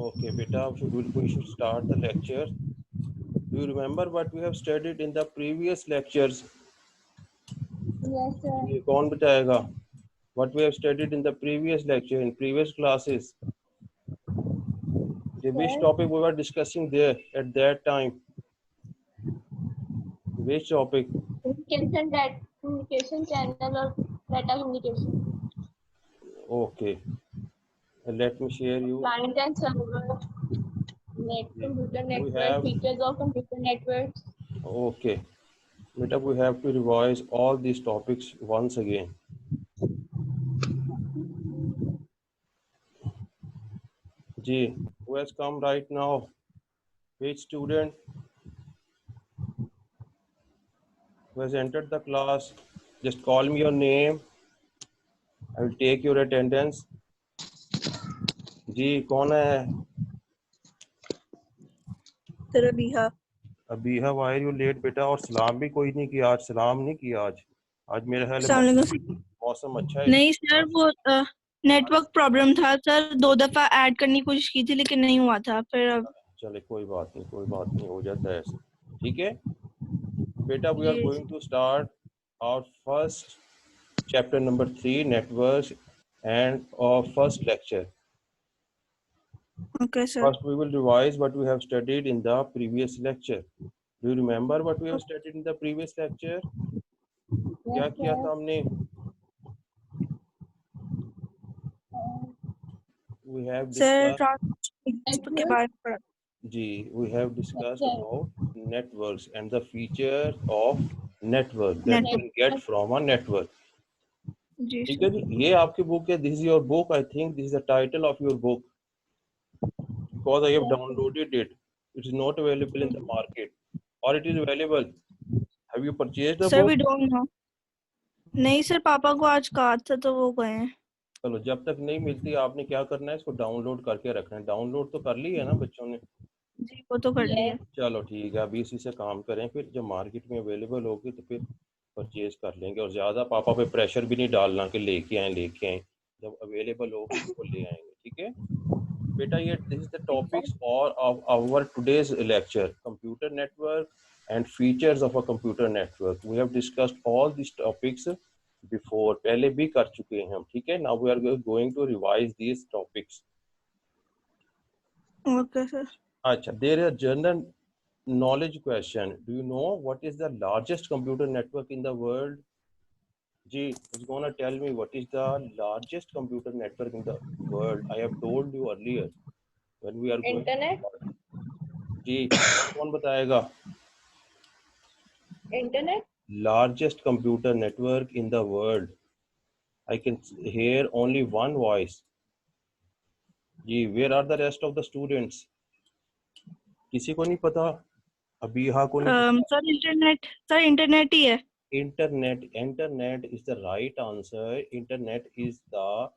Okay, beta, we should start the lecture. Do you remember what we have studied in the previous lectures? Yes, sir. ये कौन बताएगा? What we have studied in the previous lecture, in previous classes? Which topic we were discussing there at that time? Which topic? Communication channel or data communication. Okay, let me share you. Client and server, computer We network, have, features of computer networks. okay, beta, we have to revise all these topics once again. Ji, who has come right now? Which student who has entered the class? Just call me your name. I will take your attendance. जी कौन है? Sir Abiha. Abiha, why are you late बेटा? और सलाम भी कोई नहीं किया आज, सलाम नहीं किया आज। आज मेरे ख्याल मौसम अच्छा है। नहीं सर, वो नेटवर्क प्रॉब्लम था सर, 2 दफा ऐड करने की कोशिश की थी लेकिन नहीं हुआ था। फिर अब चले कोई बात नहीं, हो जाता है ऐसे। ठीक है बेटा, we are going to start our first chapter number 3, networks, and our first lecture. Okay, sir. First, we will revise what we have studied in the previous lecture. Do you remember what we have studied in the previous lecture? क्या किया था हमने? We have discussed के बारे में पढ़ा। जी, we have discussed about networks and the features of network that we get from a network. जी ठीक है जी, ये आपकी बुक है. This is your book. I think this is the title of your book because I have downloaded it. It is not available in the market, or it is available. Have you purchased the sir book? We don't know. नहीं sir, पापा को आज कहा था तो वो गए हैं। चलो, जब तक नहीं मिलती आपने क्या करना है, इसको डाउनलोड करके रखना है. डाउनलोड तो कर ली है ना बच्चों ने? जी वो तो कर लिया। चलो ठीक है, अभी इसी से काम करें, फिर जब मार्केट में अवेलेबल होगी तो फिर परचेज कर लेंगे. और ज़्यादा पापा पे प्रेशर भी नहीं डालना कि लेके आए. जब अवेलेबल होगी तो वो ले आएंगे. ठीक है बेटा, ये दिस इज द टॉपिक्स और of our today's lecture, computer network and features of a computer network. We have discussed all this topics before, पहले भी कर चुके हैं हम. ठीक है, now we are going to revise this topics. Okay sir. अच्छा, there is a general knowledge question. Do you know what is the largest computer network in the world? Ji is gonna tell me what is the largest computer network in the world. I have told you earlier when we are going Internet. जी कौन बताएगा? Internet. Largest computer network in the world. I can hear only one voice. Ji, where are the rest of the students? किसी को नहीं पता? अबीहा को नहीं पता? Sir internet ही है। Internet is the right answer. Internet is the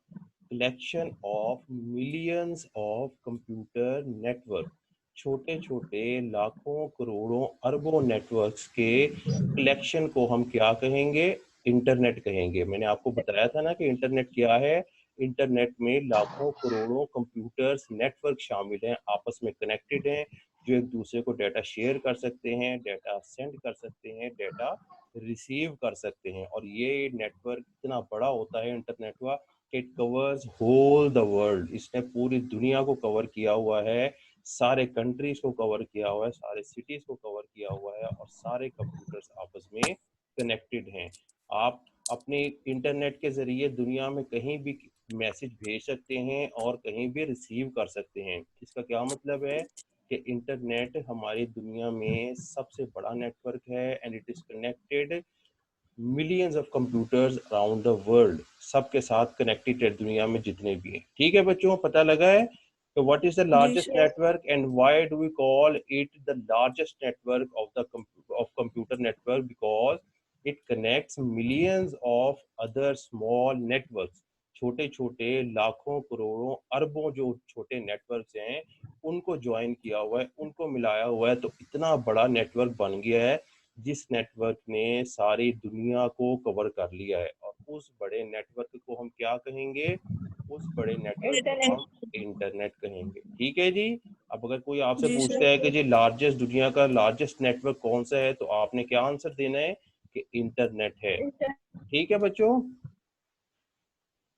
collection of millions of computer network. छोटे छोटे लाखों करोड़ों अरबों नेटवर्क्स के कलेक्शन को हम क्या कहेंगे? इंटरनेट कहेंगे. मैंने आपको बताया था ना कि इंटरनेट क्या है. इंटरनेट में लाखों करोड़ों कंप्यूटर्स नेटवर्क शामिल हैं, आपस में कनेक्टेड हैं, जो एक दूसरे को डाटा शेयर कर सकते हैं, डाटा सेंड कर सकते हैं, डाटा रिसीव कर सकते हैं. और ये नेटवर्क इतना बड़ा होता है इंटरनेट का कि it covers whole the world. इसने पूरी दुनिया को कवर किया हुआ है, सारे कंट्रीज को कवर किया हुआ है, सारे सिटीज को कवर किया हुआ है, और सारे कंप्यूटर्स आपस में कनेक्टेड हैं. आप अपने इंटरनेट के जरिए दुनिया में कहीं भी मैसेज भेज सकते हैं और कहीं भी रिसीव कर सकते हैं. इसका क्या मतलब है कि इंटरनेट हमारी दुनिया में सबसे बड़ा नेटवर्क है and it is connected millions of computers around the world. सबके साथ कनेक्टेड है दुनिया में जितने भी हैं. ठीक है बच्चों, पता लगा है कि what is the largest network and why do we call it the largest network of computer network? Because it connects millions of other small networks. छोटे छोटे लाखों करोड़ों अरबों जो छोटे नेटवर्क्स हैं उनको ज्वाइन किया हुआ है, उनको मिलाया हुआ है, तो इतना बड़ा नेटवर्क बन गया है जिस नेटवर्क ने सारी दुनिया को कवर कर लिया है, और उस बड़े नेटवर्क को हम क्या कहेंगे? उस बड़े नेटवर्क को इंटरनेट। हम इंटरनेट कहेंगे। ठीक है जी। अब अगर कोई आपसे जी पूछता सर। है कि जी लार्जेस्ट, दुनिया का लार्जेस्ट नेटवर्क कौन सा है, तो आपने क्या आंसर देना है कि इंटरनेट है। ठीक है बच्चों।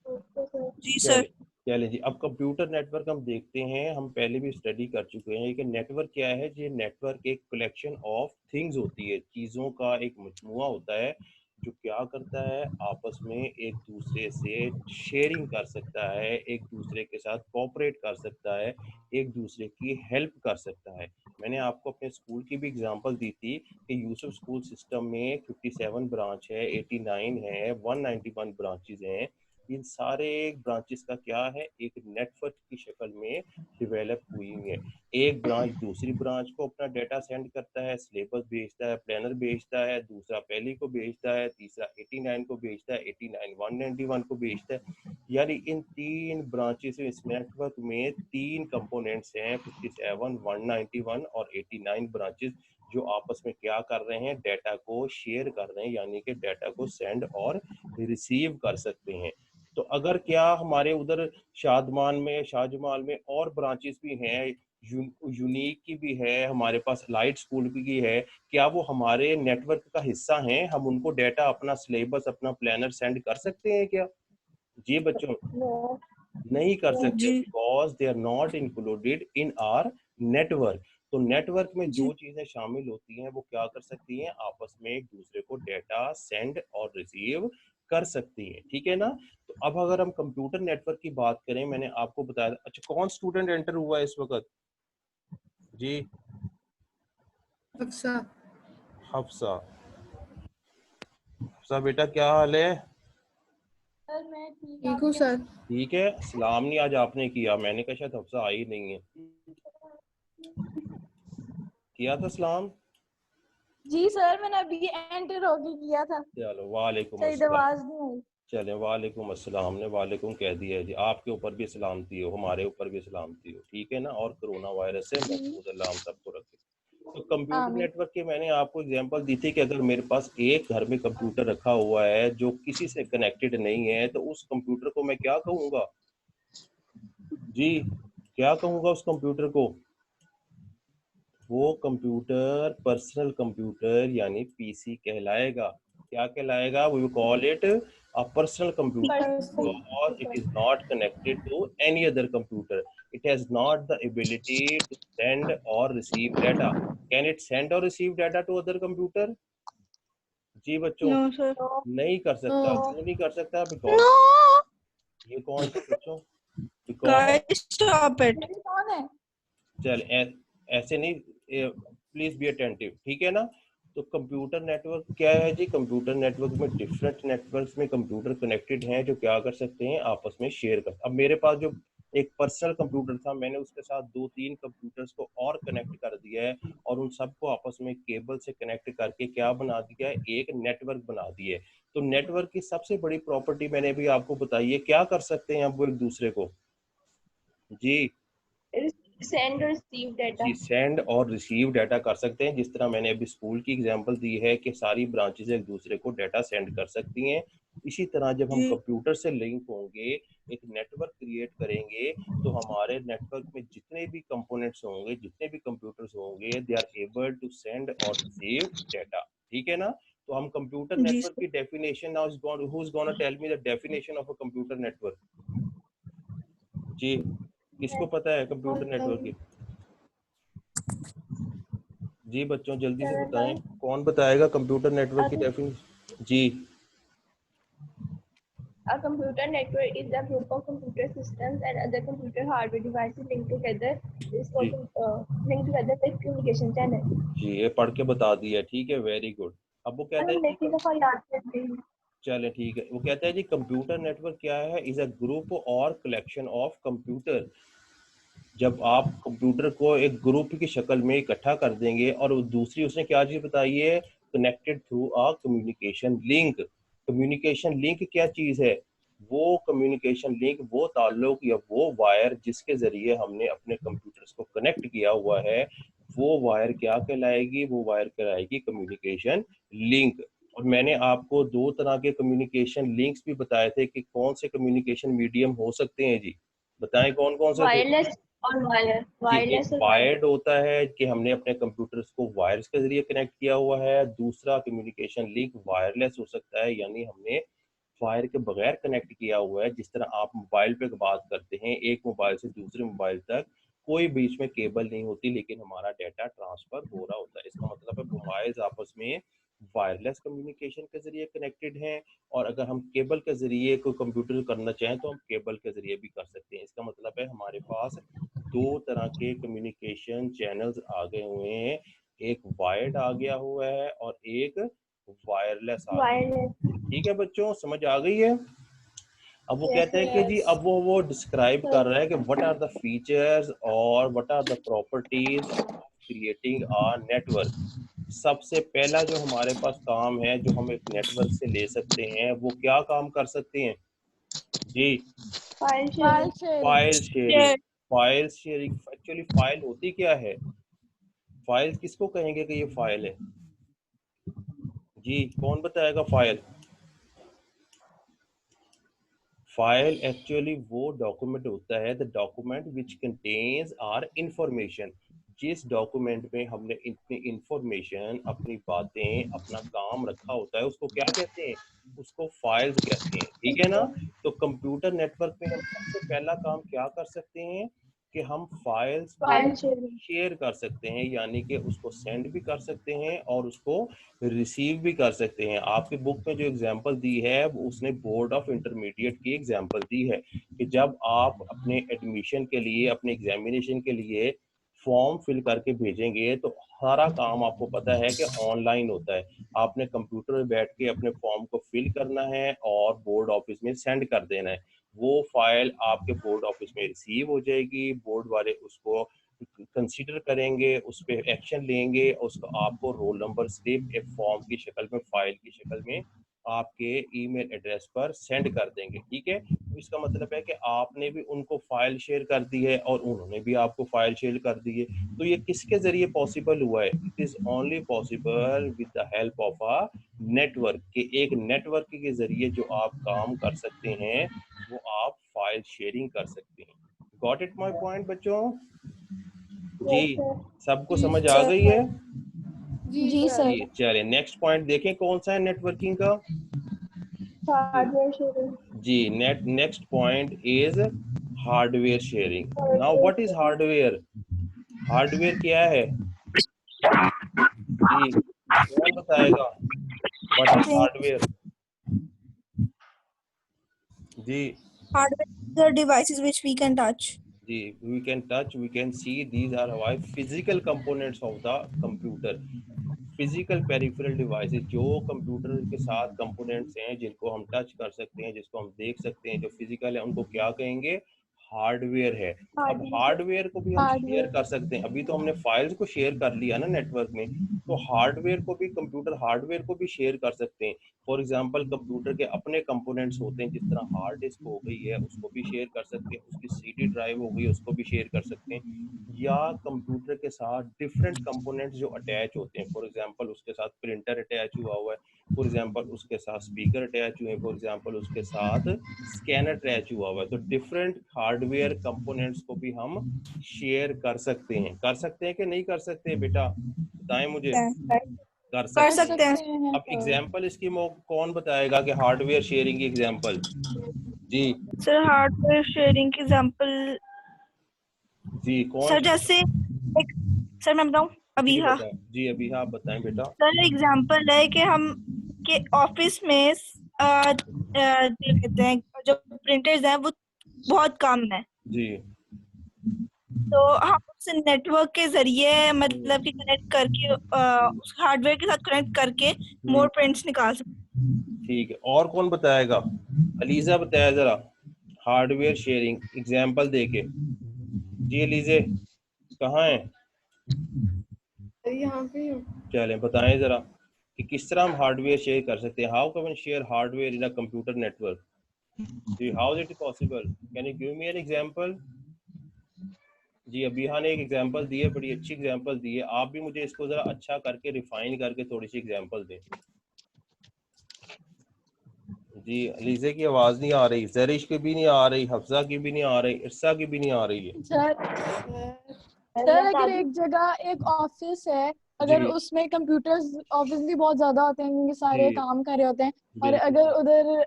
जी सर। चले चले जी, अब कंप्यूटर नेटवर्क हम देखते हैं, हम पहले भी स्टडी कर चुके हैं कि नेटवर्क क्या है। ये नेटवर्क एक कलेक्शन ऑफ थिंग्स होती है, चीज़ों का एक मजमुआ होता है, जो क्या करता है, आपस में एक दूसरे से शेयरिंग कर सकता है, एक दूसरे के साथ कोऑपरेट कर सकता है, एक दूसरे की हेल्प कर सकता है। मैंने आपको अपने स्कूल की भी एग्जांपल दी थी कि यूसुफ स्कूल सिस्टम में 57 ब्रांच है, 89 है, 191 ब्रांचेज हैं। इन सारे ब्रांचेस का क्या है, एक नेटवर्क की शक्ल में डेवलप हुई है। एक ब्रांच दूसरी ब्रांच को अपना डेटा सेंड करता है, सिलेबस भेजता है, प्लानर भेजता है, दूसरा पहली को भेजता है, तीसरा 89 को भेजता है, 89 191 को भेजता है। यानी इन तीन ब्रांचेस, इस नेटवर्क में तीन कंपोनेंट्स हैं, 57, 191 और 89 ब्रांचेस, जो आपस में क्या कर रहे हैं, डाटा को शेयर कर रहे हैं, यानी कि डाटा को सेंड और रिसीव कर सकते हैं। तो अगर क्या हमारे उधर शादमान में, शाहजमाल में और ब्रांचेस भी हैं, यूनिक की भी है, हमारे पास लाइट स्कूल की है, क्या वो हमारे नेटवर्क का हिस्सा हैं? हम उनको डाटा, अपना सिलेबस, अपना प्लानर सेंड कर सकते हैं क्या? जी बच्चों, No. नहीं कर सकते, जी because they are not included in our network. तो नेटवर्क में जो जी चीजें शामिल होती हैं वो क्या कर सकती हैं, आपस में एक दूसरे को डेटा सेंड और रिसीव कर सकती हैं। ठीक है ना। तो अब अगर हम कंप्यूटर नेटवर्क की बात करें, मैंने आपको बताया। अच्छा, कौन स्टूडेंट एंटर हुआ है इस वक्त? जी, अच्छा। हफ्सा। हफ्सा बेटा, क्या हाल है? सर मैं ठीक ठीक हूँ सर। ठीक है। सलाम नहीं आज आपने किया, मैंने कहा शायद हफ्सा आई नहीं है। किया था सलाम? जी सर मैंने अभी एंटर होके किया था, चलो, वालेकुम शायद अस्सलाम। आवाज नहीं आई। चले, वालेकुम अस्सलाम। ने वालेकुम कह दिया है जी। आपके ऊपर भी सलामती हो, हमारे ऊपर भी सलामती हो। ठीक है ना। और कोरोना वायरस से महफूज अल्लाह हम सबको रखे। तो कंप्यूटर आमीन। नेटवर्क की मैंने आपको एग्जांपल दी थी कि अगर मेरे पास एक घर में कंप्यूटर रखा हुआ है जो किसी से कनेक्टेड नहीं है, तो उस कंप्यूटर को मैं क्या कहूँगा? जी, क्या कहूँगा उस कंप्यूटर को? वो कंप्यूटर पर्सनल कंप्यूटर यानी पीसी कहलाएगा। क्या कहलाएगा? We will call it a personal computer, because it is not connected to any other computer. It has not the ability to send or receive data. Can it send or receive data to other computer? जी बच्चों, no sir. नहीं कर सकता। No. क्यों नहीं कर सकता? Because no ये कौन सा बच्चों? Because guys stop it. मेरी कौन है? चल ऐसे नहीं, प्लीज बी अटेंटिव। ठीक है ना। तो कंप्यूटर नेटवर्क क्या है जी? कंप्यूटर नेटवर्क में डिफरेंट नेटवर्क्स में कंप्यूटर कनेक्टेड हैं, जो क्या कर सकते हैं, आपस में शेयर कर। अब मेरे पास जो एक पर्सनल कंप्यूटर था, मैंने उसके साथ 2-3 कंप्यूटर्स को और कनेक्ट कर दिया है, और उन सबको आपस में केबल से कनेक्ट करके क्या बना दिया है, एक नेटवर्क बना दिया है। तो नेटवर्क की सबसे बड़ी प्रॉपर्टी मैंने भी आपको बताई है, क्या कर सकते हैं अब वो एक दूसरे को? जी सेंड और रिसीव डाटा। जी, सेंड और रिसीव डाटा कर सकते हैं। जिस तरह मैंने अभी स्कूल की एग्जांपल दी है कि सारी ब्रांचेज एक दूसरे को डाटा सेंड कर सकती हैं, इसी तरह जब हम जी कंप्यूटर से लिंक होंगे, एक नेटवर्क क्रिएट करेंगे, तो हमारे नेटवर्क में जितने भी कंपोनेंट्स होंगे, जितने भी कंप्यूटर्स होंगे, they are able to send और रिसीव डाटा। ठीक है ना। तो हम कंप्यूटर जी नेटवर्क सर। की definition, now who is gonna tell me the definition of a computer network? जी, किसको पता है कंप्यूटर नेटवर्क की? जी बच्चों, जल्दी से बताएं, कौन बताएगा कंप्यूटर नेटवर्क की डेफिनेशन? जी A computer network is a group of computer systems and other computer hardware devices linked together. Is जी called linked together with communication channel. जी, ये पढ़ के बता दिया। ठीक है, वेरी गुड। अब वो कहते हैं हमने एक दफा याद करते हैं। चले ठीक है, वो कहता है जी कंप्यूटर नेटवर्क क्या है? इज अ ग्रुप और कलेक्शन ऑफ कंप्यूटर। जब आप कंप्यूटर को एक ग्रुप की शक्ल में इकट्ठा कर देंगे, और दूसरी उसने क्या चीज बताई है, connected through a communication link. Communication link क्या चीज है? वो कम्युनिकेशन लिंक, वो ताल्लुक या वो वायर जिसके जरिए हमने अपने कंप्यूटर्स को कनेक्ट किया हुआ है, वो वायर क्या कहलाएगी? वो वायर कहलाएगी कम्युनिकेशन लिंक। और मैंने आपको 2 तरह के कम्युनिकेशन लिंक्स भी बताए थे कि कौन से कम्युनिकेशन मीडियम हो सकते हैं जी, बताएं कौन कौन से थे? वायरलेस और वायर, जी, एक वायरलेस और वायर। वायर्ड होता है कि हमने अपने कंप्यूटर्स को वायर्स के जरिए कनेक्ट किया हुआ है। दूसरा कम्युनिकेशन लिंक वायरलेस हो सकता है, यानी हमने वायर के बगैर कनेक्ट किया हुआ है। जिस तरह आप मोबाइल पे बात करते हैं एक मोबाइल से दूसरे मोबाइल तक, कोई बीच में केबल नहीं होती, लेकिन हमारा डाटा ट्रांसफर हो रहा होता है। इसका मतलब है मोबाइल्स आपस में वायरलेस कम्युनिकेशन के जरिए कनेक्टेड हैं। और अगर हम केबल के जरिए कोई कंप्यूटर करना चाहें तो हम केबल के जरिए भी कर सकते हैं। इसका मतलब है हमारे पास 2 तरह के कम्युनिकेशन चैनल्स आ गए हुए हैं, एक वायर्ड आ गया हुआ है और एक वायरलेस आ गया। वायरलेस। ठीक है बच्चों, समझ आ गई है? अब वो यस कहते हैं कि जी, अब वो डिस्क्राइब सर। कर रहा है कि व्हाट आर द फीचर्स और what are the properties of creating a network. सबसे पहला जो हमारे पास काम है जो हम एक नेटवर्क से ले सकते हैं, वो क्या काम कर सकते हैं जी? File file sharing. File sharing. Sharing. File sharing actually file होती क्या है? फाइल किसको कहेंगे कि ये फाइल है जी? कौन बताएगा फाइल? फाइल एक्चुअली वो डॉक्यूमेंट होता है, the document which contains are information. जिस डॉक्यूमेंट में हमने इतनी इंफॉर्मेशन, अपनी बातें, अपना काम रखा होता है, उसको क्या कहते हैं? उसको फाइल्स कहते हैं। ठीक है ना? तो कंप्यूटर नेटवर्क में हम सबसे पहला काम क्या कर सकते हैं कि हम फाइल्स को फाइल शेयरिंग। शेयर कर सकते हैं, यानी कि उसको सेंड भी कर सकते हैं और उसको रिसीव भी कर सकते हैं। आपके बुक में जो एग्जांपल दी है वो उसने बोर्ड ऑफ इंटरमीडिएट की एग्जांपल दी है कि जब आप अपने एडमिशन के लिए, अपने एग्जामिनेशन के लिए फॉर्म फिल करके भेजेंगे तो सारा काम आपको पता है कि ऑनलाइन होता है। आपने कंप्यूटर में बैठ के अपने फॉर्म को फिल करना है और बोर्ड ऑफिस में सेंड कर देना है। वो फाइल आपके बोर्ड ऑफिस में रिसीव हो जाएगी, बोर्ड वाले उसको कंसीडर करेंगे, उस पर एक्शन लेंगे, उसको आपको रोल नंबर स्लिप एक फॉर्म की शक्ल में, फाइल की शक्ल में आपके ईमेल एड्रेस पर सेंड कर देंगे। ठीक है? तो इसका मतलब है कि आपने भी उनको फाइल शेयर कर दी है और उन्होंने भी आपको फाइल शेयर कर दी है। तो ये किसके जरिए पॉसिबल हुआ है? It is only possible with the help of a network. के एक नेटवर्क के जरिए जो आप काम कर सकते हैं वो आप फाइल शेयरिंग कर सकते हैं। गॉट इट माय पॉइंट बच्चों? जी, यस सर। सबको जी समझ आ सर। गई है? जी सर। जी, चलिए नेक्स्ट पॉइंट देखें कौन सा है नेटवर्किंग का। जी हार्डवेयर शेयरिंग। जी, next point is hardware sharing. Now hardware what is sharing. Hardware? Hardware क्या है जी? कौन बताएगा व्हाट इज हार्डवेयर? जी Hardware are devices which we can touch. जी, we can touch, we can see, these are our physical components of the computer। Physical peripheral devices जो computer के साथ कंपोनेंट्स हैं, जिनको हम टच कर सकते हैं, जिसको हम देख सकते हैं, जो फिजिकल है, उनको क्या कहेंगे? हार्डवेयर है। अब हार्डवेयर। हार्डवेयर को भी हम शेयर हार्डवेयर। कर सकते हैं। अभी तो हमने फाइल्स को शेयर कर लिया ना नेटवर्क में, तो हार्डवेयर को भी, कंप्यूटर हार्डवेयर को भी शेयर कर सकते हैं। फॉर एग्जांपल कंप्यूटर के अपने कंपोनेंट्स होते हैं, जिस तरह हार्ड डिस्क हो गई है उसको भी शेयर कर सकते हैं, उसकी सीडी ड्राइव हो गई उसको भी शेयर कर सकते हैं, या कंप्यूटर के साथ डिफरेंट कंपोनेंट्स जो अटैच होते हैं। फॉर एग्जांपल उसके साथ प्रिंटर अटैच हुआ हुआ है, फॉर एग्जांपल उसके साथ स्पीकर अटैच हुए हैं, फॉर एग्जांपल उसके साथ स्कैनर अटैच हुआ हुआ है। तो डिफरेंट हार्डवेयर कंपोनेंट्स को भी हम शेयर कर सकते हैं। कर सकते हैं कि नहीं कर सकते बेटा, बताएं मुझे। कर कर कर सकते हैं। सकते हैं। सकते हैं अब सर। एग्जांपल इसकी कौन बताएगा कि हार्डवेयर शेयरिंग की एग्जांपल? जी सर हार्डवेयर शेयरिंग की एग्जांपल जी, कौन? सर जैसे एक सर मैं बताऊं अभी जी हाँ बताएं, जी अभी आप बताएं बेटा। सर एग्जांपल है कि हम के ऑफिस में जो कहते हैं जो प्रिंटर्स हैं वो बहुत कम है, जी तो हम उस नेटवर्क के जरिए मतलब कि कनेक्ट करके उस हार्डवेयर के साथ कनेक्ट करके मोर प्रिंट्स निकाल सकते ठीक है, और कौन बताएगा? अलीजा बताया जरा, हार्डवेयर शेयरिंग एग्जांपल देके। जी अलीजे कहाँ है? यहाँ पे चलें बताएं जरा कि किस तरह हम हार्डवेयर शेयर कर सकते हैं। How can share hardware in a computer network? जी, how is it possible? Can you give me an example? जी अबीहा ने एक एग्जांपल दी है, बड़ी अच्छी एग्जांपल दी है। आप भी मुझे इसको जरा अच्छा करके रिफाइन करके थोड़ी सी एग्जांपल दें। जी अलीजे की आवाज नहीं आ रही, जरिश की भी नहीं आ रही, हफ्जा की भी नहीं आ रही, इरसा की भी नहीं आ रही है। सर अगर एक जगह एक ऑफिस है, अगर जी उसमें कंप्यूटर्स ऑब्वियसली बहुत ज्यादा होते हैं क्योंकि सारे जी काम कर रहे होते हैं, और बिल्कुल अगर उधर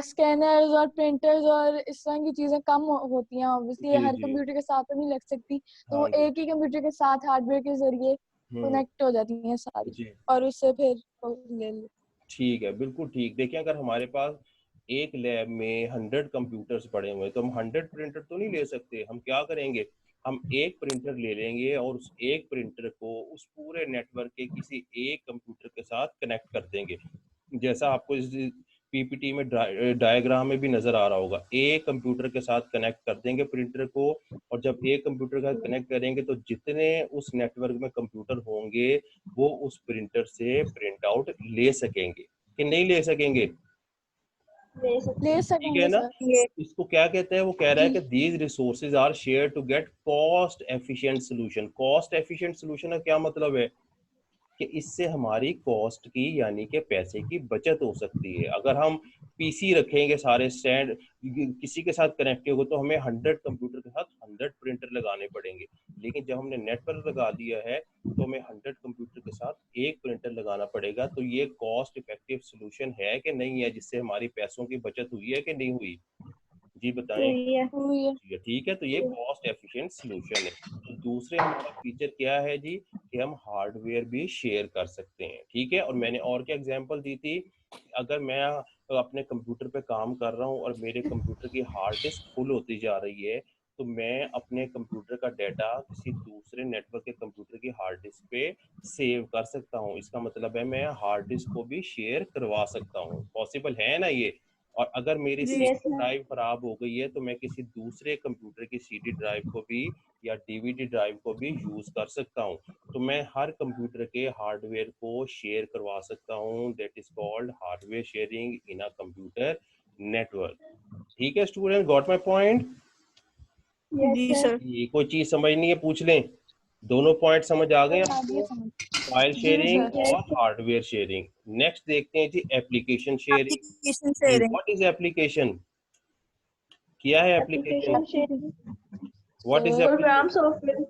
स्कैनर्स और प्रिंटर्स और इस तरह की चीजें कम होती हैं, ऑब्वियसली जी हर जी कंप्यूटर के साथ तो नहीं लग सकती, तो वो हाँ जी एक ही कंप्यूटर के साथ हार्डवेयर के जरिए हम्म कनेक्ट हो जाती हैं सारी, जी और उससे फिर वो ले ले। ठीक है, बिल्कुल ठीक। देखिए अगर हमारे पास एक लैब में 100 कंप्यूटर्स पड़े हुए हैं तो हम 100 प्रिंटर तो नहीं ले सकते। हम क्या करेंगे, हम एक प्रिंटर ले लेंगे और उस एक प्रिंटर को उस पूरे नेटवर्क के किसी एक कंप्यूटर के साथ कनेक्ट कर देंगे। जैसा आपको इस पीपीटी में डायग्राम में भी नजर आ रहा होगा, एक कंप्यूटर के साथ कनेक्ट कर देंगे प्रिंटर को। और जब एक कंप्यूटर के साथ कनेक्ट करेंगे तो जितने उस नेटवर्क में कंप्यूटर होंगे वो उस प्रिंटर से प्रिंट आउट ले सकेंगे कि नहीं ले सकेंगे। ले ठीक है सकेंगे ना। सर। ये इसको क्या कहते हैं, वो कह रहा है जी। कि these resources are share to get cost efficient solution. Cost efficient solution का क्या मतलब है कि इससे हमारी कॉस्ट की यानी कि पैसे की बचत हो सकती है। अगर हम पीसी रखेंगे सारे स्टैंड किसी के साथ कनेक्ट होगा तो हमें 100 कंप्यूटर के साथ 100 प्रिंटर लगाने पड़ेंगे। लेकिन जब हमने नेटवर्क लगा दिया है तो हमें 100 कंप्यूटर के साथ एक प्रिंटर लगाना पड़ेगा। तो ये कॉस्ट इफेक्टिव सोल्यूशन है कि नहीं है, जिससे हमारी पैसों की बचत हुई है कि नहीं हुई। जी बताएं। हुई है। ठीक है, तो ये कॉस्ट एफिशिएंट सॉल्यूशन है। तो दूसरे हमारा फीचर क्या है जी, कि हम हार्डवेयर भी शेयर कर सकते हैं। ठीक है, और मैंने और क्या एग्जांपल दी थी, अगर मैं अपने कंप्यूटर पे काम कर रहा हूँ और मेरे कंप्यूटर की हार्ड डिस्क फुल होती जा रही है तो मैं अपने कंप्यूटर का डाटा किसी दूसरे नेटवर्क के कंप्यूटर की हार्ड डिस्क पे सेव कर सकता हूँ। इसका मतलब है मैं हार्ड डिस्क को भी शेयर करवा सकता हूँ। पॉसिबल है ना ये। और अगर मेरी जी सीडी ड्राइव खराब हो गई है तो मैं किसी दूसरे कंप्यूटर की सीडी ड्राइव को भी या डीवीडी ड्राइव को भी यूज कर सकता हूँ। तो मैं हर कंप्यूटर के हार्डवेयर को शेयर करवा सकता हूँ। That is called hardware sharing in a computer network. ठीक है स्टूडेंट, गॉट माय पॉइंट। जी सर। ये कोई चीज समझनी है पूछ लें। दोनों पॉइंट समझ आ गए आ गया आपको, समझ। फाइल जी शेयरिंग सर। और हार्डवेयर शेयरिंग। नेक्स्ट देखते हैं जी एप्लीकेशन शेयरिंग। एप्लीकेशन जी शेयरिंग। व्हाट इज एप्लीकेशन, क्या है application, application sharing, what is program application. Software,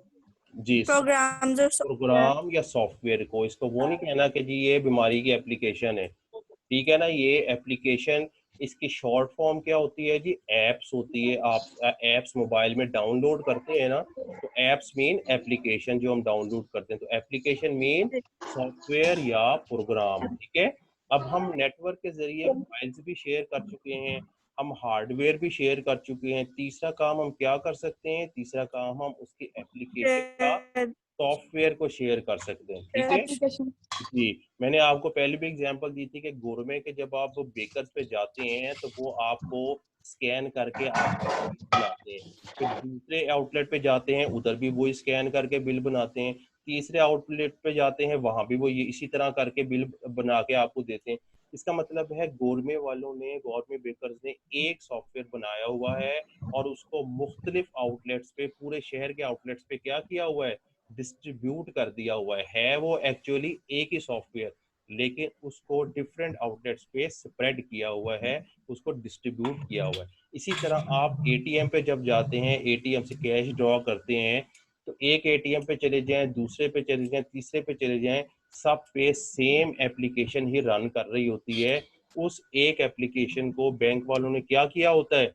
जी प्रोग्राम्स और सॉफ्टवेयर। प्रोग्राम या सॉफ्टवेयर को, इसको वो नहीं कहना कि जी ये बीमारी की एप्लीकेशन है। ठीक है ना, ये एप्लीकेशन, इसकी शॉर्ट फॉर्म क्या होती है जी, एप्स होती है। आप एप्स मोबाइल में डाउनलोड करते हैं ना, तो एप्स मीन एप्लीकेशन जो हम डाउनलोड करते हैं। तो एप्लीकेशन मीन सॉफ्टवेयर या प्रोग्राम। ठीक है, अब हम नेटवर्क के जरिए फाइल्स भी शेयर कर चुके हैं, हम हार्डवेयर भी शेयर कर चुके हैं। तीसरा काम हम क्या कर सकते हैं, तीसरा काम हम उसकी एप्लीकेशन का सॉफ्टवेयर को शेयर कर सकते हैं। ठीक है एप्लीकेशन। जी। मैंने आपको पहले भी एग्जांपल दी थी कि गोरमे के जब आप बेकर्स पे जाते हैं तो वो आपको स्कैन करके आपका बिल बनाते हैं। फिर दूसरे आउटलेट पे जाते हैं, उधर भी वो स्कैन करके बिल बनाते हैं। तीसरे आउटलेट पे जाते हैं, वहां भी वो ये इसी तरह करके बिल बना के आपको देते हैं। इसका मतलब है गोरमे वालों ने, गोरमे बेकर्स ने एक सॉफ्टवेयर बनाया हुआ है और उसको मुख्तलिफ आउटलेट्स पे, पूरे शहर के आउटलेट्स पे क्या किया हुआ है, डिस्ट्रीब्यूट कर दिया हुआ है वो एक्चुअली एक ही सॉफ्टवेयर, लेकिन उसको डिफरेंट आउटलेट्स पे स्प्रेड किया हुआ है, उसको डिस्ट्रीब्यूट किया हुआ है। इसी तरह आप एटीएम पे जब जाते हैं, एटीएम से कैश ड्रॉ करते हैं, तो एक एटीएम पे चले जाएं, दूसरे पे चले जाएं, तीसरे पे चले जाएं, सब पे सेम एप्लीकेशन ही रन कर रही होती है। उस एक एप्लीकेशन को बैंक वालों ने क्या किया होता है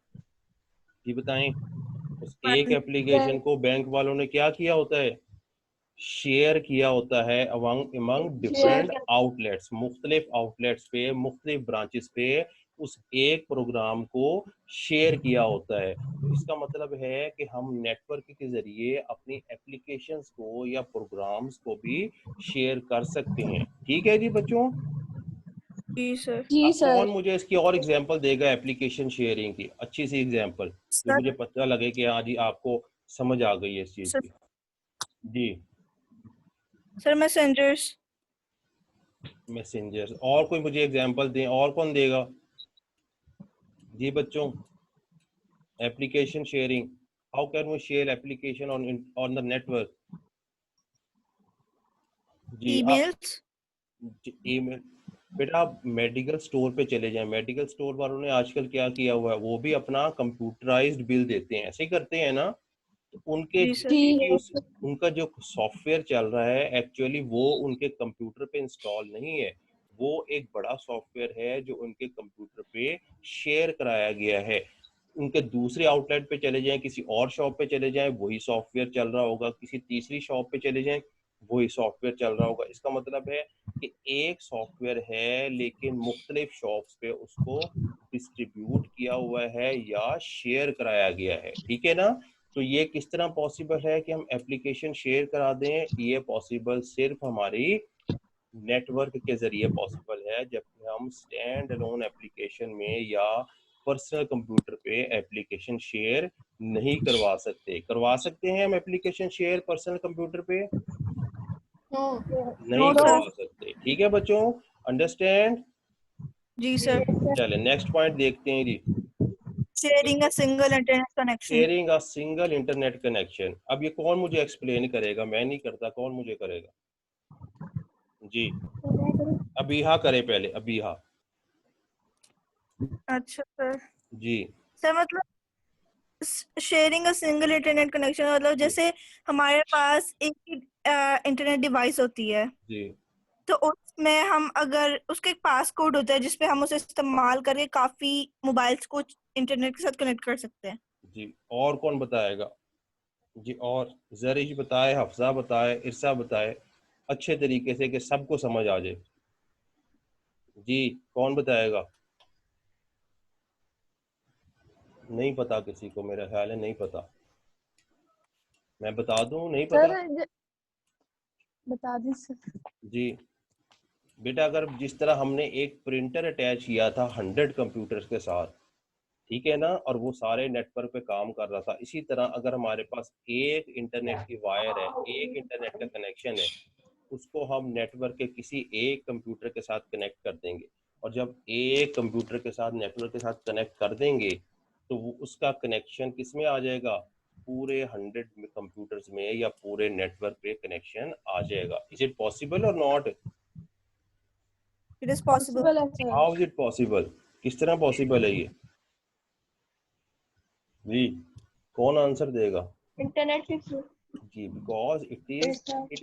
ये बताएं, उस एक एप्लीकेशन को बैंक वालों ने क्या किया होता है, शेयर किया होता है among among share different outlets, मुख्तलिफ आउटलेट्स पे, मुख्तलिफ ब्रांचेस पे उस एक प्रोग्राम को शेयर किया होता है। तो इसका मतलब है कि हम नेटवर्क के जरिए अपनी एप्लीकेशंस को या प्रोग्राम्स को भी शेयर कर सकते हैं। ठीक है जी बच्चों। जी सर। जी अब कौन सर। मुझे इसकी और एग्जांपल देगा एप्लीकेशन शेयरिंग की, अच्छी सी एग्जांपल, जो सर मुझे पता लगे कि हाँ जी आपको समझ आ गई है इस चीज सर, की। जी सर मैसेंजर्स। मैसेंजर, और कोई मुझे एग्जांपल दें, और कौन देगा जी बच्चों, application sharing How can we share application on the network? जी आप ईमेल्स। ईमेल। बेटा आप मेडिकल स्टोर पे चले जाएं, मेडिकल स्टोर वालों ने आजकल क्या किया हुआ है, वो भी अपना कंप्यूटराइज्ड बिल देते हैं, ऐसे ही करते हैं ना। तो उनके जी सर। जितनी भी उनका जो सॉफ्टवेयर चल रहा है एक्चुअली वो उनके कंप्यूटर पे इंस्टॉल नहीं है, वो एक बड़ा सॉफ्टवेयर है जो उनके कंप्यूटर पे शेयर कराया गया है। उनके दूसरे आउटलेट पे चले जाएं, किसी और शॉप पे चले जाएं, वही सॉफ्टवेयर चल रहा होगा, किसी तीसरी शॉप पे चले जाएं, वही सॉफ्टवेयर चल रहा होगा। इसका मतलब है कि एक सॉफ्टवेयर है लेकिन मुख्तलिफ शॉप्स पे उसको डिस्ट्रीब्यूट किया हुआ है या शेयर कराया गया है, ठीक है ना। तो ये किस तरह पॉसिबल है कि हम एप्लीकेशन शेयर करा दें? ये पॉसिबल सिर्फ हमारी नेटवर्क के जरिए पॉसिबल है, जबकि हम स्टैंड अलोन एप्लीकेशन में या पर्सनल कंप्यूटर पे एप्लीकेशन शेयर नहीं करवा सकते। करवा सकते हैं हम एप्लीकेशन शेयर पर्सनल कंप्यूटर पे? नहीं नो करवा सर। सकते, ठीक है बच्चों, अंडरस्टैंड। जी सर। चले नेक्स्ट पॉइंट देखते हैं जी। Sharing a single internet connection. Sharing a single internet connection. अब ये कौन मुझे एक्सप्लेन करेगा? मैं नहीं करता, कौन मुझे करेगा जी? अबीहा करे पहले, अबीहा। अच्छा सर। जी सर मतलब sharing a single internet connection मतलब जी जैसे हमारे पास एक ही इंटरनेट डिवाइस होती है, जी तो उसमें हम अगर उसका एक पास कोड होता है जिसपे हम उसे इस्तेमाल करके काफी मोबाइल्स को इंटरनेट के साथ कनेक्ट कर सकते हैं। जी। और कौन बताएगा जी? और जरीश बताए, हफ्सा बताए, इरसा बताए, अच्छे तरीके से कि सबको समझ आ जाए। जी कौन बताएगा? नहीं पता किसी को, मेरा ख्याल है नहीं पता। मैं बता दूं, नहीं पता। सर बता दी सर। जी बेटा, अगर जिस तरह हमने एक प्रिंटर अटैच किया था 100 कंप्यूटर्स के साथ, ठीक है ना, और वो सारे नेटवर्क पे काम कर रहा था, इसी तरह अगर हमारे पास एक इंटरनेट की वायर है, एक इंटरनेट का कनेक्शन है, उसको हम नेटवर्क के किसी एक कंप्यूटर के साथ कनेक्ट कर देंगे, और जब एक कंप्यूटर के साथ नेटवर्क के साथ कनेक्ट कर देंगे तो वो उसका कनेक्शन किस में आ जाएगा? पूरे 100 कंप्यूटर्स में या पूरे नेटवर्क पे कनेक्शन आ जाएगा। इज इट पॉसिबल और not? It is possible. Possible है sir. How is it possible? किस तरह पॉसिबल है ये जी? कौन आंसर देगा? इंटरनेट के थ्रू। जी because it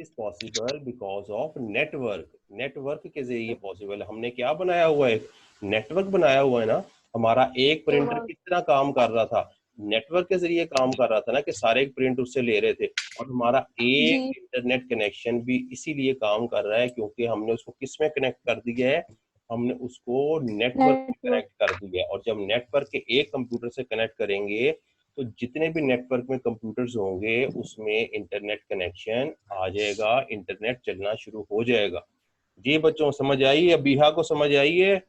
is possible because of network. Network के जरिए पॉसिबल है। हमने क्या बनाया हुआ है? नेटवर्क बनाया हुआ है ना। हमारा एक प्रिंटर किस तरह काम कर रहा था? नेटवर्क के जरिए काम कर रहा था ना, कि सारे प्रिंट उससे ले रहे थे। और हमारा जी एक इंटरनेट कनेक्शन भी इसीलिए काम कर रहा है क्योंकि हमने उसको किस में कनेक्ट कर दिया है? हमने उसको नेटवर्क में नेटवर्क। कनेक्ट कर दिया है। और जब नेटवर्क के एक कंप्यूटर से कनेक्ट करेंगे तो जितने भी नेटवर्क में कंप्यूटर्स होंगे उसमें इंटरनेट कनेक्शन आ जाएगा, इंटरनेट चलना शुरू हो जाएगा। जी बच्चों समझ आई है? बीहा को समझ आई है?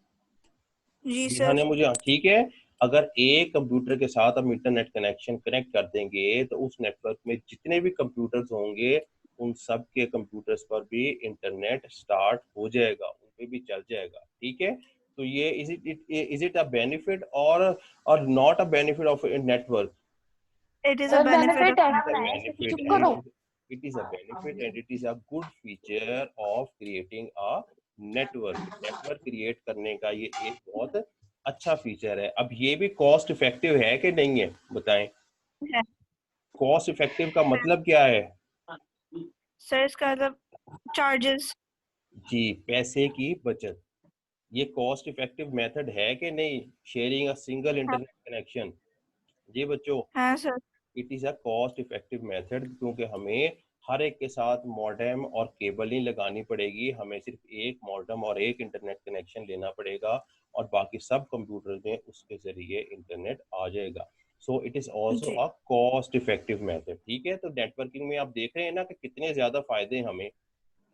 जी बीहा सर। ने मुझे, हाँ ठीक है। अगर एक कंप्यूटर के साथ हम इंटरनेट कनेक्शन कनेक्ट कर देंगे तो उस नेटवर्क में जितने भी कंप्यूटर्स होंगे उन सब के कंप्यूटर्स पर भी इंटरनेट स्टार्ट हो जाएगा, उन पे भी चल जाएगा, ठीक है। तो ये इज इट अ बेनिफिट और not a benefit of network? It is a sir benefit benefit of है। benefit चुप and करो। it is a benefit and it is a good feature of creating a network। Network create करने का ये एक बहुत अच्छा फीचर है। अब ये भी कॉस्ट इफेक्टिव है कि नहीं है, बताएं। है। कॉस्ट इफेक्टिव का मतलब क्या है सर इसका मतलब चार्जेस। जी? पैसे की बचत। ये कॉस्ट इफेक्टिव मेथड है कि नहीं? Sharing a single internet connection. जी बच्चों, हाँ sir. It is a cost effective method क्योंकि हमें हर एक के साथ मॉडेम और केबल नहीं लगानी पड़ेगी, हमें सिर्फ एक मॉडेम और एक इंटरनेट कनेक्शन लेना पड़ेगा और बाकी सब कंप्यूटर में उसके जरिए इंटरनेट आ जाएगा। सो इट इज़ ऑल्सो जी अ कॉस्ट इफेक्टिव मेथड, ठीक है। तो नेटवर्किंग में आप देख रहे हैं ना कि कितने ज़्यादा फायदे हमें।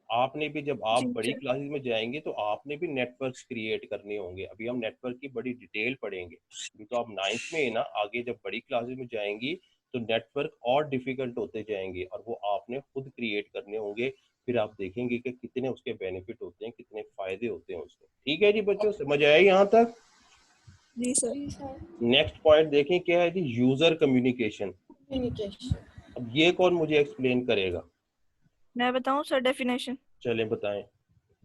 आपने भी जब आप जी बड़ी सर। क्लासेस में जाएंगे तो आपने भी नेटवर्क्स क्रिएट करने होंगे। अभी हम नेटवर्क की बड़ी डिटेल पढ़ेंगे, अभी तो आप 9th में है ना, आगे जब बड़ी क्लासेस में जाएंगी तो नेटवर्क और डिफिकल्ट होते जाएंगे और वो आपने खुद क्रिएट करने होंगे। फिर आप देखेंगे कि कितने उसके बेनिफिट होते हैं, कितने फायदे होते हैं उसके, ठीक है जी बच्चों, समझ आया यहाँ तक? जी सर। नेक्स्ट पॉइंट देखें क्या है जी? User communication. कम्युनिकेशन। अब ये कौन मुझे एक्सप्लेन करेगा? मैं बताऊं सर डेफिनेशन? चलें बताएं।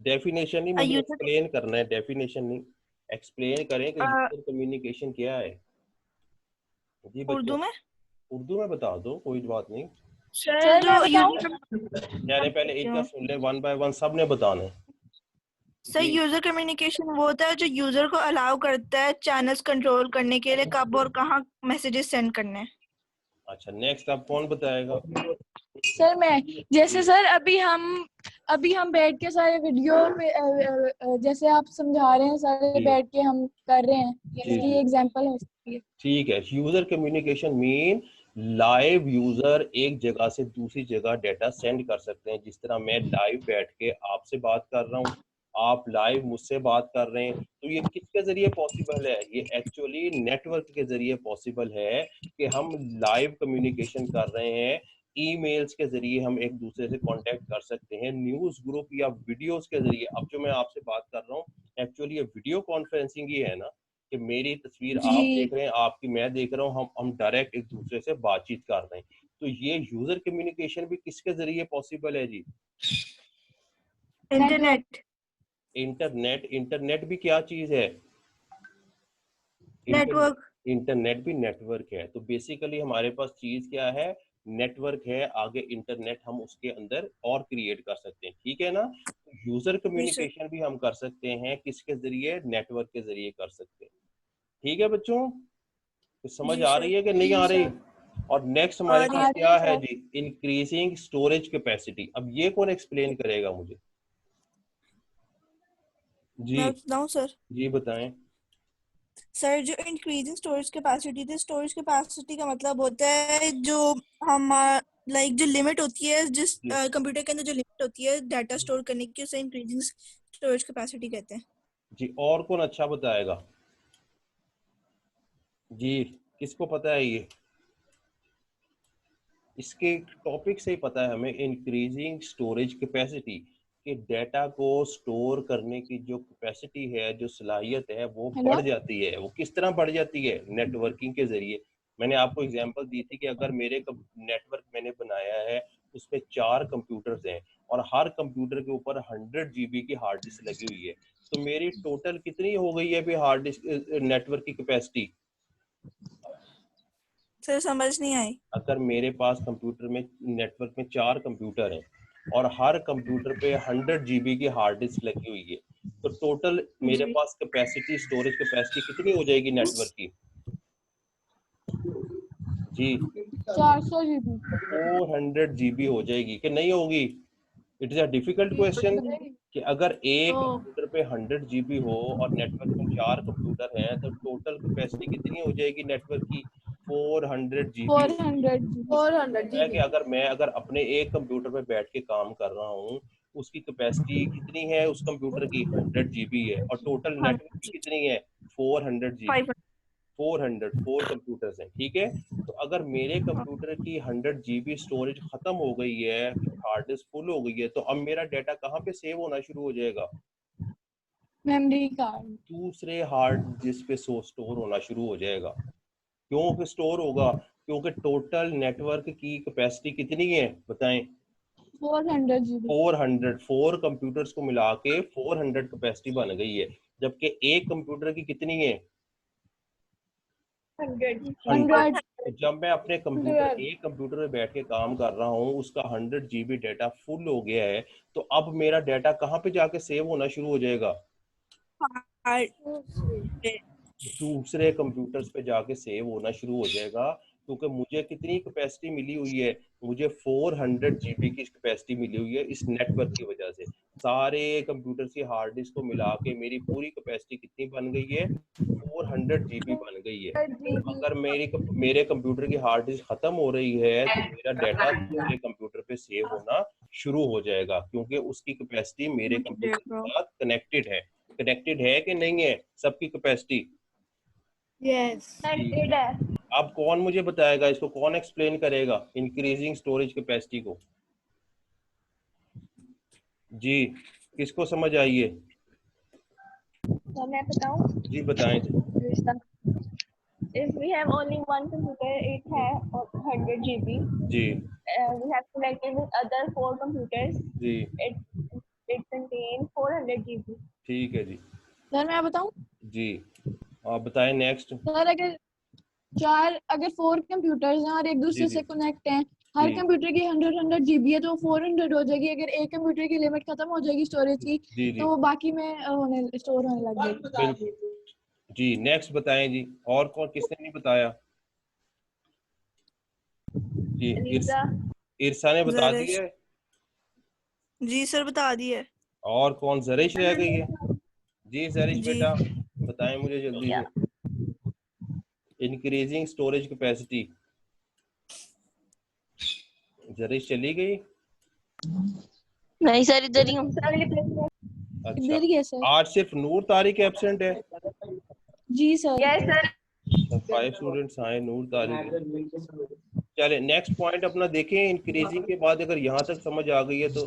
डेफिनेशन नहीं, A मुझे user एक्सप्लेन करना है, डेफिनेशन नहीं। एक्सप्लेन करें कि यूजर कम्युनिकेशन क्या है। जी बच्चों, उर्दू में। उर्दू में बता दो, कोई बात नहीं। सर सर जो मैं बताऊं? यूजर यानी पहले इनका सुन ले, वन बाय वन सबने बताना है। सर जी यूजर कम्युनिकेशन वो होता है जो यूजर को अलाउ करता है चैनल्स कंट्रोल करने के लिए कब और कहाँ मैसेजेस सेंड करने हैं। अच्छा, नेक्स्ट अब कौन बताएगा? सर मैं, जैसे जी सर अभी हम बैठ के सारे वीडियो पे जैसे आप समझा रहे हैं सारे जी बैठ के हम कर रहे हैं, जी इसकी जी एग्जांपल हो सकती है। ठीक है। User communication mean live user एक जगह से दूसरी जगह डेटा सेंड कर सकते हैं। जिस तरह मैं लाइव बैठ के आपसे बात कर रहा हूँ, आप लाइव मुझसे बात कर रहे हैं, तो ये किसके जरिए पॉसिबल है? ये एक्चुअली नेटवर्क के जरिए पॉसिबल है कि हम लाइव कम्युनिकेशन कर रहे हैं। ईमेल्स के जरिए हम एक दूसरे से कांटेक्ट कर सकते हैं, न्यूज़ ग्रुप या वीडियोस के जरिए। अब जो मैं आपसे बात कर रहा हूँ, एक्चुअली ये वीडियो कॉन्फ्रेंसिंग ही है ना, कि मेरी तस्वीर आप जी देख रहे हैं, आपकी मैं देख रहा हूँ, हम डायरेक्ट एक दूसरे से बातचीत कर रहे हैं। तो ये यूजर कम्युनिकेशन भी किसके जरिए पॉसिबल है जी? इंटरनेट। इंटरनेट। इंटरनेट भी क्या चीज है? नेटवर्क। इंटरनेट भी नेटवर्क है। तो बेसिकली हमारे पास चीज क्या है? नेटवर्क है। आगे इंटरनेट हम उसके अंदर और क्रिएट कर सकते हैं, ठीक है ना? यूजर जी सर। कम्युनिकेशन भी हम कर सकते हैं, किसके जरिए? नेटवर्क के जरिए कर सकते हैं। ठीक है बच्चों, तो समझ जी आ सर। रही है कि नहीं जी आ रही? सर। और नेक्स्ट आ हमारे रही पास है। आ रही क्या है है सर। जी? Increasing storage capacity. अब ये कौन एक्सप्लेन करेगा मुझे? जी मैं बताऊं सर? जी बताएं। सर जो इंक्रीजिंग स्टोरेज कैपेसिटी थी, स्टोरेज कैपेसिटी का मतलब होता है जो हम लाइक जो लिमिट होती है जिस जी कंप्यूटर के अंदर जो लिमिट होती है डाटा स्टोर करने की, उसे इंक्रीजिंग स्टोरेज कैपेसिटी कहते हैं। जी, और कौन अच्छा बताएगा? जी, किसको पता है ये? इसके टॉपिक से ही पता है हमें, इंक्रीजिंग स्टोरेज कैपेसिटी, कि डेटा को स्टोर करने की जो कैपेसिटी है, जो सलाहियत है, वो हेलो। बढ़ जाती है। वो किस तरह बढ़ जाती है? नेटवर्किंग के जरिए। मैंने आपको एग्जांपल दी थी कि अगर मेरे नेटवर्क मैंने बनाया है, उस पे 4 कंप्यूटर्स हैं और हर कंप्यूटर के ऊपर 100 GB की हार्ड डिस्क लगी हुई है, तो मेरी टोटल कितनी हो गई है अभी हार्ड डिस्क नेटवर्क की कैपेसिटी? सर समझ नहीं आई। अगर मेरे पास कंप्यूटर में नेटवर्क में 4 कंप्यूटर हैं और हर कंप्यूटर पे 100 GB की हार्ड डिस्क लगी हुई है, तो टोटल मेरे जी। पास कैपेसिटी, स्टोरेज कैपेसिटी कितनी हो जाएगी नेटवर्क की? जी, 400 GB। 400 GB हो जाएगी कि नहीं होगी? It is a difficult question कि अगर एक ओ कंप्यूटर पे 100 GB हो और नेटवर्क में 4 कंप्यूटर हैं, तो टोटल कैपेसिटी कितनी हो जाएगी नेटवर्क की? 400 GB हो जाएगी। 400 GB। फोर हंड्रेड है जी कि बी अगर अपने एक कंप्यूटर पे बैठ के काम कर रहा हूँ, उसकी कैपेसिटी कितनी है? उस कंप्यूटर की 100 GB है और टोटल हाँ नेटवर्क की कितनी है? 400 GB। 500। 4 कंप्यूटर्स हैं, ठीक है। तो अगर मेरे कंप्यूटर की 100 GB स्टोरेज खत्म हो गई है, हार्ड डिस्क फुल हो गई है, तो अब मेरा डाटा कहाँ पे सेव होना शुरू हो जाएगा? Memory card. दूसरे हार्ड डिस्क पे स्टोर होना शुरू हो जाएगा। क्यों स्टोर होगा? क्योंकि टोटल नेटवर्क की कैपेसिटी कितनी है बताएं? 400 GB। 400। 4 कंप्यूटर्स को मिला के 400 कैपेसिटी बन गई है, जबकि एक कंप्यूटर की कितनी है? 100। 100। 100। तो जब मैं अपने एक कंप्यूटर में बैठ के काम कर रहा हूँ, उसका 100 GB डाटा फुल हो गया है, तो अब मेरा डाटा कहाँ पे जाके सेव होना शुरू हो जाएगा? दूसरे कंप्यूटर्स पे जाके सेव होना शुरू हो जाएगा। क्योंकि मुझे कितनी कैपेसिटी मिली हुई है? मुझे 400 GB की कैपेसिटी मिली हुई है इस नेटवर्क की वजह से। सारे कंप्यूटर की हार्ड डिस्क को मिला के मेरी पूरी कैपेसिटी कितनी बन गई है? 400 GB बन गई है। तो अगर मेरे कंप्यूटर की हार्ड डिस्क खत्म हो रही है, तो मेरा डाटा दूसरे कंप्यूटर पे सेव होना शुरू हो जाएगा, क्योंकि उसकी कैपेसिटी मेरे कंप्यूटर के साथ कनेक्टेड है कि नहीं है सबकी कैपेसिटी? यस Connected है। अब कौन मुझे बताएगा इसको? कौन एक्सप्लेन करेगा इंक्रीजिंग स्टोरेज कैपेसिटी को? जी, किसको समझ आई है? तो मैं बताऊं? जी बताएं जी। if we have only one computer, it has 100 GB. Ji We have connected with other 4 computers. Ji It contains 400 GB. ठीक है जी सर मैं बताऊं जी आप बताएं नेक्स्ट सर, अगर 4 कंप्यूटर्स हैं और एक दूसरे जी, से जी। कनेक्ट हैं, हर जी। कंप्यूटर की 100 GB है तो 400 हो जाएगी। अगर एक कंप्यूटर की लिमिट खत्म हो जाएगी स्टोरेज की, जी जी तो वो बाकी में स्टोर होने लग जाएगी। बिल्कुल जी नेक्स्ट बताएं जी और कौन किसने नहीं बताया जी Lisa, इरसा ने बता जरिश। दिया है जी सर बता दिए। और कौन जरिश रह गई है जी जरिश जी। बेटा बताएं मुझे जल्दी Yeah. से इंक्रीजिंग स्टोरेज कैपेसिटी जरिश चली गई नहीं सर इधर ही हूँ। अच्छा इधर ही है सर। आज सिर्फ नूर तारिक एब्सेंट है जी सर। Yes, sir. 5 स्टूडेंट्स आए नूर तारिक चले नेक्स्ट पॉइंट अपना देखें इंक्रीजिंग के बाद अगर यहाँ तक समझ आ गई है तो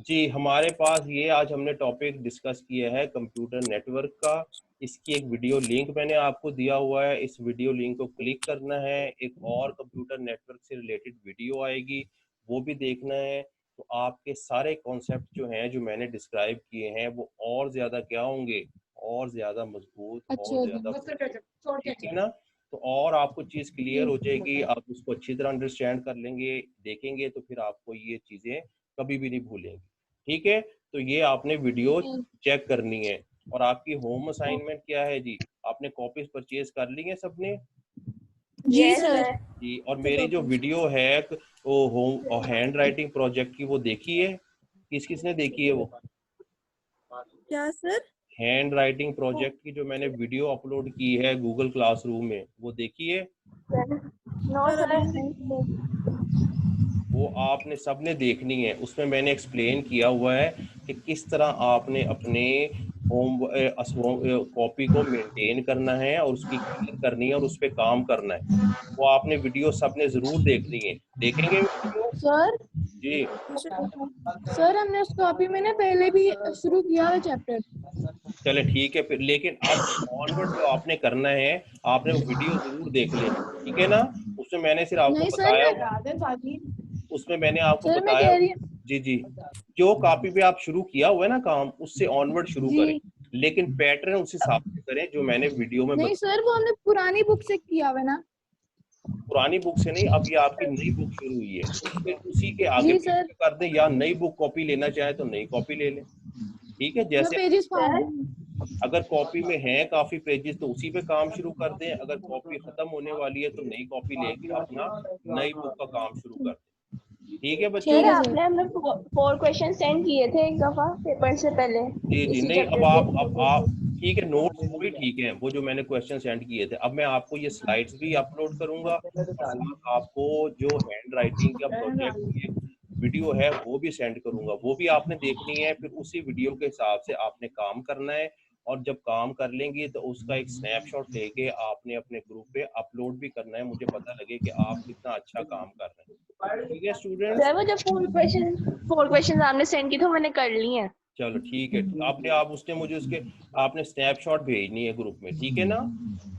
जी हमारे पास ये आज हमने टॉपिक डिस्कस किया है कंप्यूटर नेटवर्क का इसकी एक वीडियो लिंक मैंने आपको दिया हुआ है इस वीडियो लिंक को क्लिक करना है एक और कंप्यूटर नेटवर्क से रिलेटेड वीडियो आएगी वो भी देखना है तो आपके सारे कॉन्सेप्ट जो हैं जो मैंने डिस्क्राइब किए हैं वो और ज्यादा क्या होंगे और ज्यादा मजबूत अच्छा और ज्यादा ठीक है ना तो और आपको चीज क्लियर हो जाएगी आप उसको अच्छी तरह अंडरस्टैंड कर लेंगे देखेंगे तो फिर आपको ये चीजें कभी भी नहीं भूलेंगे ठीक है तो ये आपने वीडियो चेक करनी है और आपकी होम असाइनमेंट क्या है जी आपने कॉपीज परचेज कर ली है सबने जी Yes, सर। sir. जी और मेरी जो वीडियो है वो होम और हैंड राइटिंग प्रोजेक्ट की वो देखी है किस किसने देखी है वो क्या सर? हैंड राइटिंग प्रोजेक्ट की जो मैंने वीडियो अपलोड की है गूगल क्लासरूम में वो देखी है No, sir. वो आपने सबने देखनी है उसमें मैंने एक्सप्लेन किया हुआ है कि किस तरह आपने अपने होम कॉपी को मेंटेन करना है और उसकी केयर करनी है और उस पर काम करना है वो आपने वीडियो सबने जरूर देखनी है देखेंगे वीडियो सर जी सर हमने उस कॉपी में ना पहले भी शुरू किया हुआ चैप्टर। चले ठीक है फिर लेकिन अब ऑनवर्ड जो आपने करना है आपने वो वीडियो जरूर देख लेना ठीक है ना उसमें मैंने सिर्फ आपको नहीं बताया उसमें मैंने आपको सर मैं बताया कह रही हूँ जी जी जो कॉपी पे आप शुरू किया हुआ है ना काम उससे ऑनवर्ड शुरू जी। करें लेकिन पैटर्न उस हिसाब से करें जो मैंने वीडियो में नहीं सर वो हमने पुरानी बुक से किया हुआ है ना। पुरानी बुक से नहीं अब ये आपकी नई बुक शुरू हुई है तो फिर उसी के आगे जी पीछे सर। कर दें या नई बुक कॉपी लेना चाहे तो नई कॉपी ले लें ठीक है मैं जैसे पेजेस फाड़ अगर कॉपी में है काफी पेजेस तो उसी पे काम शुरू कर दें अगर कॉपी खत्म होने वाली है तो नई कॉपी लेके अपना नई बुक का काम शुरू कर दें ठीक है बच्चों सर आपने हमें 4 क्वेश्चन सेंड किए थे एक दफा पेपर से पहले जी जी इसी नहीं अब चैप्टर आप ठीक है नोट्स वो भी ठीक है वो जो मैंने क्वेश्चन सेंड किए थे अब मैं आपको ये स्लाइड्स भी अपलोड करूंगा और साथ आपको जो हैंड राइटिंग का प्रोजेक्ट की वीडियो है वो भी सेंड करूंगा वो भी आपने देखनी है फिर उसी वीडियो के हिसाब से आपने काम करना है और जब काम कर लेंगे तो उसका एक स्नैपशॉट लेके आपने अपने ग्रुप पे अपलोड भी करना है मुझे पता लगे कि आप कितना अच्छा काम कर रहे हैं ठीक है स्टूडेंट्स सर वो जब 4 क्वेश्चन आपने सेंड की तो मैंने कर ली हैं चलो ठीक है आपने आप उसने मुझे उसके आपने स्नैपशॉट भेजनी है ग्रुप में ठीक है ना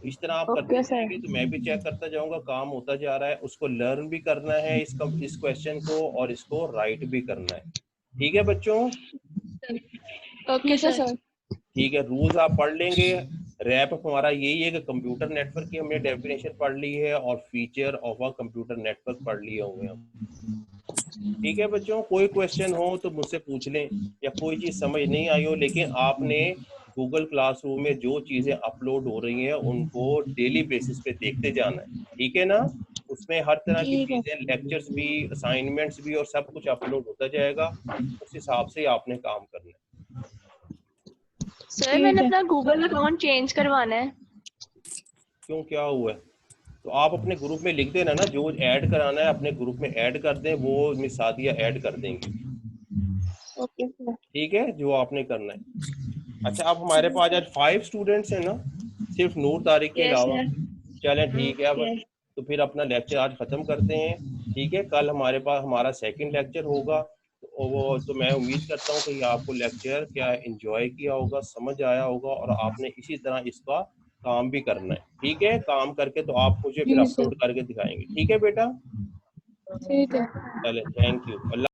इस तरह आप करते जाएंगे तो मैं भी चेक करता जाऊंगा काम होता जा रहा है उसको लर्न भी करना है इस क्वेश्चन को और इसको राइट भी करना है ठीक है बच्चों ओके सर। ठीक है रूल्स आप पढ़ लेंगे रैप अप हमारा यही है कि कंप्यूटर नेटवर्क की हमने डेफिनेशन पढ़ ली है और feature of a computer network पढ़ लिए हुए हम ठीक है बच्चों कोई क्वेश्चन हो तो मुझसे पूछ लें या कोई चीज समझ नहीं आई हो लेकिन आपने गूगल क्लासरूम में जो चीजें अपलोड हो रही हैं उनको डेली बेसिस पे देखते जाना है ठीक है ना उसमें हर तरह की चीजें लेक्चर्स भी असाइनमेंट्स भी और सब कुछ अपलोड होता जाएगा उस हिसाब से आपने काम करना है सर मैंने अपना गूगल अकाउंट चेंज करवाना है क्यों क्या हुआ है तो आप अपने ग्रुप में लिख देना ना जो ऐड कराना है अपने ग्रुप में ऐड कर दें वो मिस सादिया ऐड कर देंगे ओके सर ठीक है जो आपने करना है अच्छा अब हमारे पास आज 5 स्टूडेंट्स हैं ना सिर्फ नूर तारिक के अलावा चलें ठीक है अब तो फिर अपना लेक्चर आज खत्म करते हैं ठीक है कल हमारे पास हमारा सेकंड लेक्चर होगा तो मैं उम्मीद करता हूँ कि आपको लेक्चर क्या एंजॉय किया होगा समझ आया होगा और आपने इसी तरह इसका काम भी करना है, ठीक है? काम करके तो आप मुझे फिर जी सर। अपलोड करके दिखाएंगे, ठीक है बेटा? ठीक है। चले, थैंक यू।